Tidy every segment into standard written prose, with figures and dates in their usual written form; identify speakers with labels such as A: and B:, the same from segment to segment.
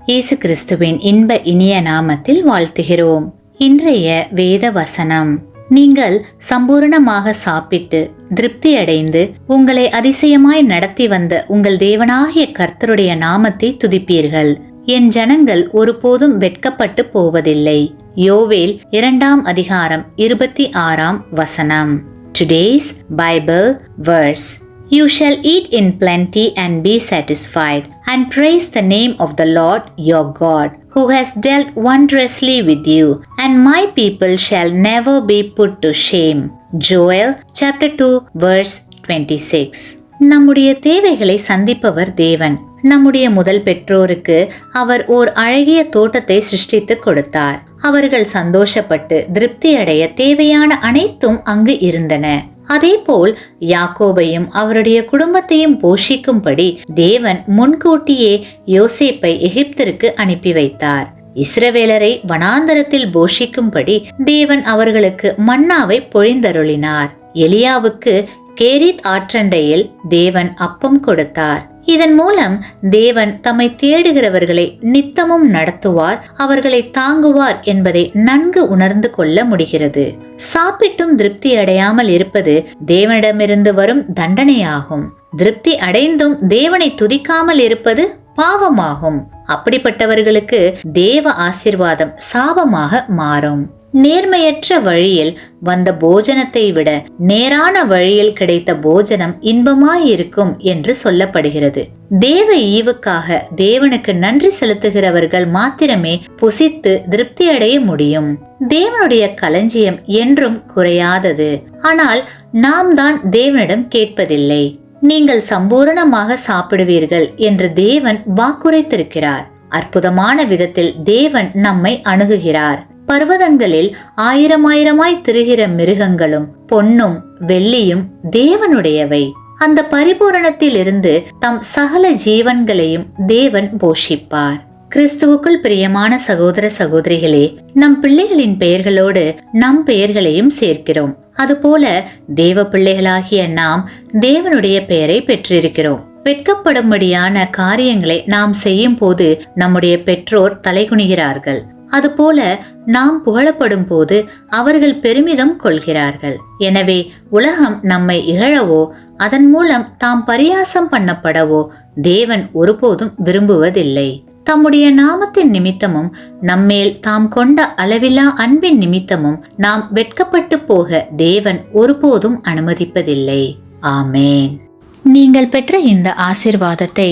A: இயேசு கிறிஸ்துவின் இன்ப இனிய நாமத்தில் வாழ்த்துகிறோம். இன்றைய வேத வசனம்: நீங்கள் சம்பூரணமாக சாப்பிட்டு திருப்தி அடைந்து உங்களை அதிசயமாய் நடத்தி வந்த உங்கள் தேவனாகிய கர்த்தருடைய நாமத்தை துதிப்பீர்கள். என் ஜனங்கள் ஒருபோதும் வெட்கப்பட்டு போவதில்லை. யோவேல் 2:26 Today's Bible verse: You shall eat in plenty and be satisfied, and praise the name of the Lord your God, who has dealt wondrously with you, and my people shall never be put to shame. Joel chapter 2 verse 26. நம்முடைய தேவைகளை சந்திப்பவர் தேவன். நம்முடைய முதல் பெற்றோருக்கு அவர் ஓர் அழகிய தோட்டத்தை சிருஷ்டித்து கொடுத்தார். அவர்கள் சந்தோஷப்பட்டு திருப்தி அடைய தேவையான அனைத்தும் அங்கு இருந்தன. அதேபோல் யாக்கோபையும் அவருடைய குடும்பத்தையும் போஷிக்கும்படி தேவன் முன்கூட்டியே யோசேப்பை எகிப்திற்கு அனுப்பி வைத்தார். இஸ்ரவேலரை வனாந்தரத்தில் போஷிக்கும்படி தேவன் அவர்களுக்கு மன்னாவை பொழிந்தருளினார். எலியாவுக்கு கேரித் ஆற்றண்டையில் தேவன் அப்பம் கொடுத்தார். இதன் மூலம் தேவன் தம்மை தேடுகிறவர்களை நித்தமும் நடத்துவார், அவர்களை தாங்குவார் என்பதை நன்கு உணர்ந்து கொள்ள முடிகிறது. சாப்பிட்டும் திருப்தி அடையாமல் இருப்பது தேவனிடமிருந்து வரும் தண்டனையாகும். திருப்தி அடைந்தும் தேவனை துதிக்காமல் இருப்பது பாவமாகும். அப்படிப்பட்டவர்களுக்கு தேவ ஆசீர்வாதம் சாபமாக மாறும். நேர்மையற்ற வழியில் வந்த போஜனத்தை விட நேரான வழியில் கிடைத்த போஜனம் இன்பமாயிருக்கும் என்று சொல்லப்படுகிறது. தேவ ஈவுக்காக தேவனுக்கு நன்றி செலுத்துகிறவர்கள் மாத்திரமே புசித்து திருப்தி அடைய முடியும். தேவனுடைய களஞ்சியம் என்றும் குறையாதது. ஆனால் நாம் தான் தேவனிடம் கேட்பதில்லை. நீங்கள் சம்பூரணமாக சாப்பிடுவீர்கள் என்று தேவன் வாக்குரைத்திருக்கிறார். அற்புதமான விதத்தில் தேவன் நம்மை அணுகுகிறார். பர்வதங்களில் ஆயிரமாய் திரிகிற மிருகங்களும் பொன்னும் வெள்ளியும் தேவனுடையவை. அந்த பரிபூரணத்தில் இருந்து தம் சகல ஜீவன்களையும் தேவன் போஷிப்பார். கிறிஸ்துவுக்குள் பிரியமான சகோதர சகோதரிகளே, நம் பிள்ளைகளின் பெயர்களோடு நம் பெயர்களையும் சேர்க்கிறோம். அதுபோல தேவ பிள்ளைகளாகிய நாம் தேவனுடைய பெயரை பெற்றிருக்கிறோம். வெட்கப்படும்படியான காரியங்களை நாம் செய்யும் போது நம்முடைய பெற்றோர் தலைகுனிகிறார்கள். அதுபோல நாம் புகழப்படும் போது அவர்கள் பெருமிதம் கொள்கிறார்கள். எனவே உலகம் நம்மை இகழவோ அதன் மூலம் தாம் பரியாசம் பண்ணப்படவோ தேவன் ஒருபோதும் விரும்புவதில்லை. தம்முடைய நாமத்தின் நிமித்தமும் நம்மேல் தாம் கொண்ட அளவில்லா அன்பின் நிமித்தமும் நாம் வெட்கப்பட்டு போக தேவன் ஒருபோதும் அனுமதிப்பதில்லை. ஆமேன். நீங்கள் பெற்ற இந்த ஆசீர்வாதத்தை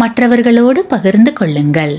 A: மற்றவர்களோடு பகிர்ந்து கொள்ளுங்கள்.